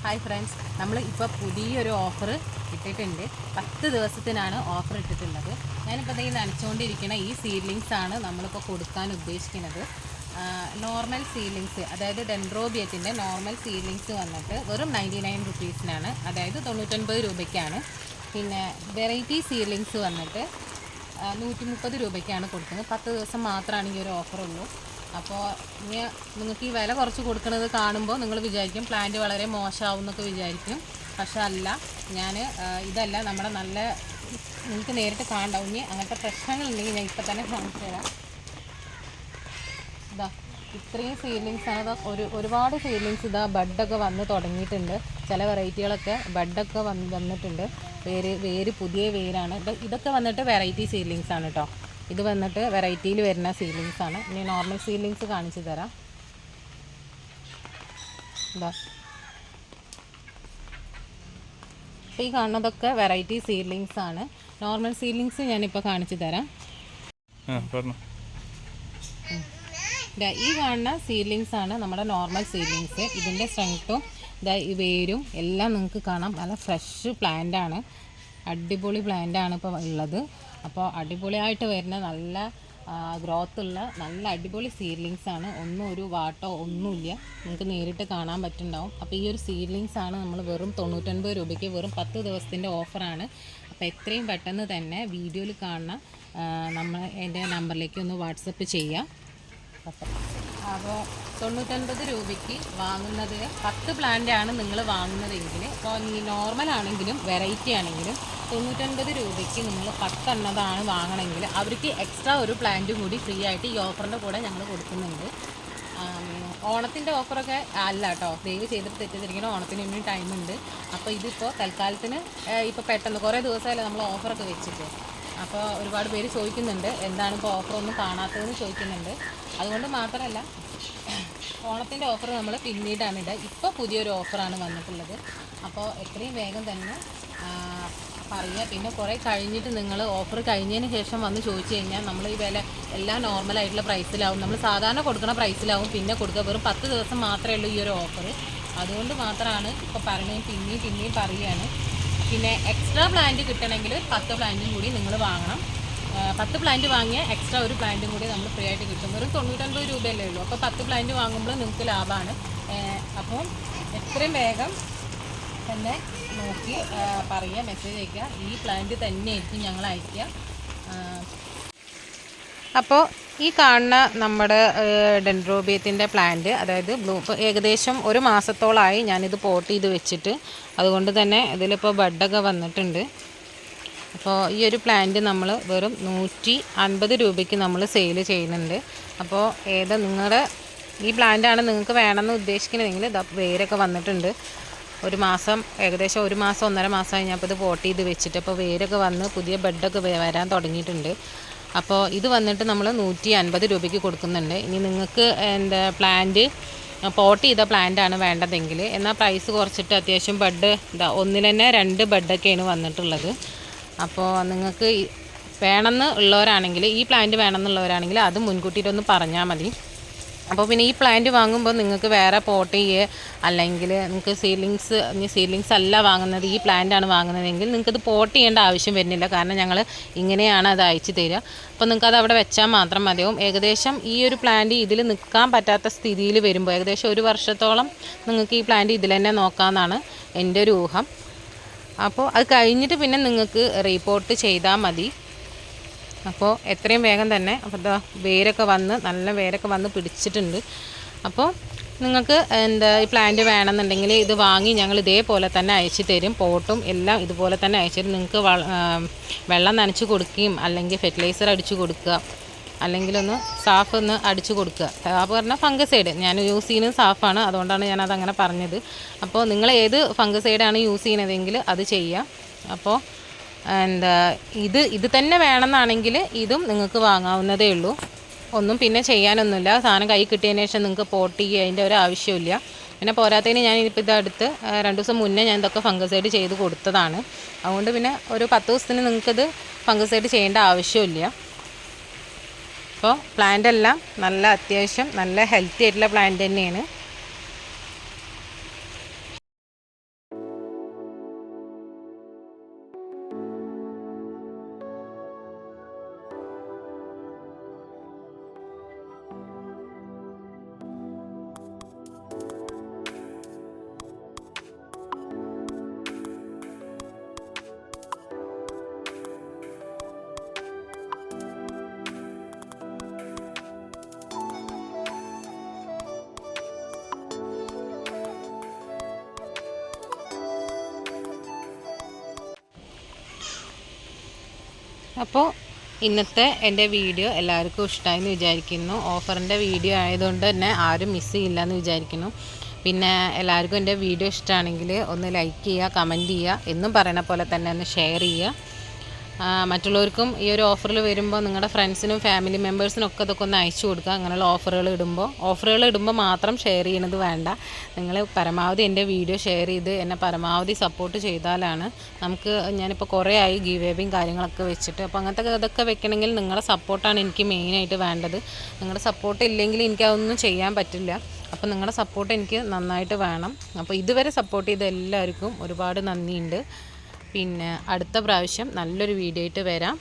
Hi friends, നമ്മൾ ഇപ്പോൾ പുതിയൊരു ഓഫർ ഇട്ടിട്ടുണ്ട്. 10 ദിവസത്തിനാണ് ഓഫർ ഇട്ടിട്ടുള്ളത്. ഞാനിപ്പോൾ ഈ നനച്ചുകൊണ്ടിരിക്കുന്ന ഈ സീഡ്ലിങ്സ് ആണ് നമ്മളിപ്പോൾ കൊടുക്കാൻ ഉദ്ദേശിക്കുന്നത്. നോർമൽ സീഡ്ലിങ്സ്, അതായത് ഡെൻഡ്രോബിയത്തിൻ്റെ നോർമൽ സീഡ്ലിങ്സ് വന്നിട്ട് വെറും 99 റുപ്പീസിനാണ്, അതായത് 99 രൂപയ്ക്കാണ്. പിന്നെ വെറൈറ്റി സീഡ്ലിങ്സ് വന്നിട്ട് 130 രൂപയ്ക്കാണ് കൊടുക്കുന്നത്. 10 ദിവസം മാത്രമാണ് ഈ ഒരു ഓഫറുള്ളൂ. അപ്പോൾ ഇനി നിങ്ങൾക്ക് ഈ വില കുറച്ച് കൊടുക്കുന്നത് കാണുമ്പോൾ നിങ്ങൾ വിചാരിക്കും പ്ലാന്റ് വളരെ മോശമാവും എന്നൊക്കെ വിചാരിക്കും. പക്ഷെ അല്ല, ഇതല്ല നമ്മുടെ നല്ല, നിങ്ങൾക്ക് നേരിട്ട് കാണണ്ടാവും. ഇനി അങ്ങനത്തെ പ്രശ്നങ്ങളുണ്ടെങ്കിൽ ഞാൻ ഇപ്പം തന്നെ കാണിച്ചു തരാം. ഇതാ ഇത്രയും സീഡ്ലിങ്സാണ്. ഒരുപാട് സീഡ്ലിങ്സ് ബഡൊക്കെ വന്ന് തുടങ്ങിയിട്ടുണ്ട്. ചില വെറൈറ്റികളൊക്കെ ബഡൊക്കെ വന്നിട്ടുണ്ട്. വേര് പുതിയ വേരാണ്. ഇതൊക്കെ വന്നിട്ട് വെറൈറ്റി സീഡ്ലിങ്സ് ആണ് കേട്ടോ. ഇത് വന്നിട്ട് വെറൈറ്റിയിൽ വരുന്ന സീഡ്ലിങ്സ് ആണ്. ഇനി നോർമൽ സീഡ്ലിങ്സ് കാണിച്ചു തരാം. ഇതാ ഈ കാണുന്നതൊക്കെ വെറൈറ്റി സീഡ്ലിങ്സ് ആണ്. നോർമൽ സീഡ്ലിങ്സ് ഞാനിപ്പോൾ കാണിച്ചു തരാം. ഈ കാണുന്ന സീഡ്ലിങ്സ് ആണ് നമ്മുടെ നോർമൽ സീഡ്ലിങ്സ്. ഇതിൻ്റെ സ്ട്രെങ്ത്തും ഈ വേരും എല്ലാം നിങ്ങൾക്ക് കാണാം. നല്ല ഫ്രഷ് പ്ലാന്റ് ആണ്, അടിപൊളി പ്ലാന്റ് ആണ് ഇപ്പോൾ ഉള്ളത്. അപ്പോൾ അടിപൊളിയായിട്ട് വരുന്ന നല്ല ഗ്രോത്തുള്ള നല്ല അടിപൊളി സീഡ്ലിങ്സ് ആണ്. ഒരു വാട്ടോ ഒന്നുമില്ല, നിങ്ങൾക്ക് നേരിട്ട് കാണാൻ പറ്റുന്നുണ്ടാവും. അപ്പോൾ ഈ ഒരു സീഡ്ലിങ്സ് ആണ് നമ്മൾ വെറും 99 രൂപയ്ക്ക്, വെറും 10 ദിവസത്തിൻ്റെ ഓഫറാണ്. അപ്പോൾ എത്രയും പെട്ടെന്ന് തന്നെ വീഡിയോയിൽ കാണുന്ന എൻ്റെ നമ്പറിലേക്ക് ഒന്ന് വാട്സപ്പ് ചെയ്യാം. അപ്പോൾ 99 രൂപയ്ക്ക് വാങ്ങുന്നത് 10 പ്ലാന്റ് ആണ് നിങ്ങൾ വാങ്ങുന്നതെങ്കിൽ, ഇപ്പോൾ ഈ നോർമൽ ആണെങ്കിലും വെറൈറ്റി ആണെങ്കിലും 99 രൂപയ്ക്ക് നിങ്ങൾ 10 എണ്ണതാണ് വാങ്ങണമെങ്കിൽ അവർക്ക് എക്സ്ട്രാ ഒരു പ്ലാന്റും കൂടി ഫ്രീ ആയിട്ട് ഈ ഓഫറിൻ്റെ കൂടെ ഞങ്ങൾ കൊടുക്കുന്നുണ്ട്. ഓണത്തിൻ്റെ ഓഫറൊക്കെ അല്ല കേട്ടോ, ദയവ് ചെയ്തിട്ട് തെറ്റിദ്ധരിക്കണം. ഓണത്തിന് ഇനിയും ടൈമുണ്ട്. അപ്പോൾ ഇതിപ്പോൾ തൽക്കാലത്തിന് ഇപ്പോൾ പെട്ടെന്ന് കുറേ ദിവസമല്ലേ നമ്മൾ ഓഫറൊക്കെ വെച്ചിട്ട്. അപ്പോൾ ഒരുപാട് പേര് ചോദിക്കുന്നുണ്ട് എന്താണ് ഇപ്പോൾ ഓഫറൊന്നും കാണാത്തതെന്ന് ചോദിക്കുന്നുണ്ട്. അതുകൊണ്ട് മാത്രമല്ല, ഓണത്തിൻ്റെ ഓഫർ നമ്മൾ പിന്നീടാണ് ഇടുക. ഇപ്പോൾ പുതിയൊരു ഓഫറാണ് വന്നിട്ടുള്ളത്. അപ്പോൾ എത്രയും വേഗം തന്നെ പറയുക. പിന്നെ കുറേ കഴിഞ്ഞിട്ട് നിങ്ങൾ ഓഫർ കഴിഞ്ഞതിന് ശേഷം വന്ന് ചോദിച്ചു കഴിഞ്ഞാൽ നമ്മൾ ഈ വില എല്ലാം നോർമലായിട്ടുള്ള പ്രൈസിലാവും, നമ്മൾ സാധാരണ കൊടുക്കുന്ന പ്രൈസിലാവും പിന്നെ കൊടുക്കുക. വെറും 10 ദിവസം മാത്രമേ ഉള്ളൂ ഈ ഒരു ഓഫർ. അതുകൊണ്ട് മാത്രമാണ് ഇപ്പോൾ പറയുന്നത്, പിന്നെയും പറയുകയാണ്. പിന്നെ എക്സ്ട്രാ പ്ലാന്റ് കിട്ടണമെങ്കിൽ 10 പ്ലാന്റും കൂടി നിങ്ങൾ വാങ്ങണം. 10 പ്ലാന്റ് വാങ്ങിയാൽ എക്സ്ട്രാ ഒരു പ്ലാന്റും കൂടി നമ്മൾ ഫ്രീ ആയിട്ട് കിട്ടും. വെറും 99 രൂപയല്ലേ ഉള്ളൂ. അപ്പോൾ 10 പ്ലാന്റ് വാങ്ങുമ്പോൾ നിങ്ങൾക്ക് ലാഭമാണ്. അപ്പോൾ എത്രയും വേഗം തന്നെ നോക്കി പറയുക, മെസ്സേജ് അയയ്ക്കുക. ഈ പ്ലാന്റ് തന്നെയായിരിക്കും ഞങ്ങൾ അയയ്ക്കുക. അപ്പോൾ ഈ കാണുന്ന നമ്മുടെ ഡെൻഡ്രോബിയത്തിൻ്റെ പ്ലാന്റ്, അതായത് ഏകദേശം ഒരു മാസത്തോളമായി ഞാനിത് പോട്ട് ചെയ്ത് വെച്ചിട്ട്. അതുകൊണ്ട് തന്നെ ഇതിലിപ്പോൾ ബഡൊക്കെ വന്നിട്ടുണ്ട്. അപ്പോൾ ഈ ഒരു പ്ലാന്റ് നമ്മൾ വെറും 150 രൂപയ്ക്ക് നമ്മൾ സെയിൽ ചെയ്യുന്നുണ്ട്. അപ്പോൾ നിങ്ങളുടെ ഈ പ്ലാന്റാണ് നിങ്ങൾക്ക് വേണമെന്ന് ഉദ്ദേശിക്കുന്നതെങ്കിൽ വേരൊക്കെ വന്നിട്ടുണ്ട്. ഏകദേശം ഒരു മാസം 1.5 മാസമായി ഞാൻ ഇപ്പോൾ ഇത് പോട്ട് ചെയ്ത് വെച്ചിട്ട്. അപ്പോൾ വേരൊക്കെ വന്ന് പുതിയ ബെഡൊക്കെ വരാൻ തുടങ്ങിയിട്ടുണ്ട്. അപ്പോൾ ഇത് വന്നിട്ട് നമ്മൾ 150 രൂപയ്ക്ക് കൊടുക്കുന്നുണ്ട്. ഇനി നിങ്ങൾക്ക് പ്ലാന്റ് പോട്ട് ചെയ്ത പ്ലാന്റാണ് വേണ്ടതെങ്കിൽ എന്നാൽ പ്രൈസ് കുറച്ചിട്ട് അത്യാവശ്യം ബഡ് ഒന്നിൽ തന്നെ 2 ബഡൊക്കെയാണ് വന്നിട്ടുള്ളത്. അപ്പോൾ നിങ്ങൾക്ക് വേണമെന്ന് ഉള്ളവരാണെങ്കിൽ, ഈ പ്ലാന്റ് വേണമെന്നുള്ളവരാണെങ്കിൽ അത് മുൻകൂട്ടിയിട്ടൊന്ന് പറഞ്ഞാൽ മതി. അപ്പോൾ പിന്നെ ഈ പ്ലാന്റ് വാങ്ങുമ്പോൾ നിങ്ങൾക്ക് വേറെ പോട്ട് ചെയ്യുക, അല്ലെങ്കിൽ നിങ്ങൾക്ക് സീഡ്ലിങ്സ് അല്ല വാങ്ങുന്നത്, ഈ പ്ലാന്റാണ് വാങ്ങുന്നതെങ്കിൽ നിങ്ങൾക്കത് പോട്ട് ചെയ്യേണ്ട ആവശ്യം വരുന്നില്ല. കാരണം ഞങ്ങൾ ഇങ്ങനെയാണ് അത് അയച്ചു തരിക. അപ്പോൾ നിങ്ങൾക്കത് അവിടെ വെച്ചാൽ മാത്രം മതിയാവും. ഏകദേശം ഈ ഒരു പ്ലാന്റ് ഇതിൽ നിൽക്കാൻ പറ്റാത്ത സ്ഥിതിയിൽ വരുമ്പോൾ ഏകദേശം 1 വർഷത്തോളം നിങ്ങൾക്ക് ഈ പ്ലാന്റ് ഇതിൽ തന്നെ നോക്കാമെന്നാണ് എൻ്റെ ഒരു ഊഹം. അപ്പോൾ അത് കഴിഞ്ഞിട്ട് പിന്നെ നിങ്ങൾക്ക് റീപോർട്ട് ചെയ്താൽ മതി. അപ്പോൾ എത്രയും വേഗം തന്നെ, അപ്പോൾ നല്ല വേരൊക്കെ വന്ന് പിടിച്ചിട്ടുണ്ട്. അപ്പോൾ നിങ്ങൾക്ക് ഈ പ്ലാന്റ് വേണമെന്നുണ്ടെങ്കിൽ ഇത് വാങ്ങി ഞങ്ങൾ ഇതേപോലെ തന്നെ അയച്ചു തരും. പോട്ടും എല്ലാം ഇതുപോലെ തന്നെ അയച്ചു തരും. നിങ്ങൾക്ക് വെള്ളം നനച്ച് കൊടുക്കുകയും അല്ലെങ്കിൽ ഫെർട്ടിലൈസർ അടിച്ചു കൊടുക്കുക, അല്ലെങ്കിൽ സാഫ് അടിച്ചു കൊടുക്കുക. സാഫ് പറഞ്ഞാൽ ഫംഗസൈഡ് ഞാൻ യൂസ് ചെയ്യുന്നത് സാഫാണ്, അതുകൊണ്ടാണ് ഞാനതങ്ങനെ പറഞ്ഞത്. അപ്പോൾ നിങ്ങൾ ഏത് ഫംഗസൈഡാണ് യൂസ് ചെയ്യുന്നതെങ്കിൽ അത് ചെയ്യാം. അപ്പോൾ ഇത് തന്നെ വേണമെന്നാണെങ്കിൽ ഇതും നിങ്ങൾക്ക് വാങ്ങാവുന്നതേ ഉള്ളൂ. ഒന്നും പിന്നെ ചെയ്യാനൊന്നുമില്ല. സാധനം കൈ കിട്ടിയതിന് ശേഷം നിങ്ങൾക്ക് പോട്ട് ചെയ്യുക, അതിൻ്റെ ഒരു ആവശ്യമില്ല. പിന്നെ പോരാത്തതിന് ഞാനിപ്പോൾ ഇതടുത്ത് 2 ദിവസം മുന്നേ ഞാൻ ഇതൊക്കെ ഫംഗസൈഡ് ചെയ്ത് കൊടുത്തതാണ്. അതുകൊണ്ട് പിന്നെ ഒരു 10 ദിവസത്തിന് നിങ്ങൾക്കിത് ഫംഗസൈഡ് ചെയ്യേണ്ട ആവശ്യമില്ല. അപ്പോൾ പ്ലാന്റ് എല്ലാം നല്ല അത്യാവശ്യം നല്ല ഹെൽത്തി ആയിട്ടുള്ള പ്ലാന്റ് തന്നെയാണ്. അപ്പോൾ ഇന്നത്തെ എൻ്റെ വീഡിയോ എല്ലാവർക്കും ഇഷ്ടമായെന്ന് വിചാരിക്കുന്നു. ഓഫറിൻ്റെ വീഡിയോ ആയതുകൊണ്ട് തന്നെ ആരും മിസ് ചെയ്യില്ല എന്ന് വിചാരിക്കുന്നു. പിന്നെ എല്ലാവർക്കും എൻ്റെ വീഡിയോ ഇഷ്ടമാണെങ്കിൽ ഒന്ന് ലൈക്ക് ചെയ്യുക, കമൻറ്റ് ചെയ്യുക, എന്നും പറയുന്ന പോലെ തന്നെ ഒന്ന് ഷെയർ ചെയ്യുക. മറ്റുള്ളവർക്കും ഈ ഒരു ഓഫറിൽ വരുമ്പോൾ നിങ്ങളുടെ ഫ്രണ്ട്സിനും ഫാമിലി മെമ്പേഴ്സിനും ഒക്കെ ഇതൊക്കെ ഒന്ന് അയച്ചു കൊടുക്കുക. അങ്ങനെയുള്ള ഓഫറുകൾ ഇടുമ്പോൾ മാത്രം ഷെയർ ചെയ്യുന്നത് വേണ്ട. നിങ്ങൾ പരമാവധി എൻ്റെ വീഡിയോ ഷെയർ ചെയ്ത് എന്നെ പരമാവധി സപ്പോർട്ട് ചെയ്താലാണ് നമുക്ക്, ഞാനിപ്പോൾ കുറേ ആയി ഗീവേയും കാര്യങ്ങളൊക്കെ വെച്ചിട്ട്, അപ്പോൾ അങ്ങനത്തെ ഇതൊക്കെ വെക്കണമെങ്കിൽ നിങ്ങളുടെ സപ്പോർട്ടാണ് എനിക്ക് മെയിനായിട്ട് വേണ്ടത്. നിങ്ങളുടെ സപ്പോർട്ട് ഇല്ലെങ്കിൽ എനിക്കതൊന്നും ചെയ്യാൻ പറ്റില്ല. അപ്പോൾ നിങ്ങളുടെ സപ്പോർട്ട് എനിക്ക് നന്നായിട്ട് വേണം. അപ്പോൾ ഇതുവരെ സപ്പോർട്ട് ചെയ്ത എല്ലാവർക്കും ഒരുപാട് നന്ദിയുണ്ട്. പിന്നെ അടുത്ത പ്രാവശ്യം നല്ലൊരു വീഡിയോ ആയിട്ട് വരാം.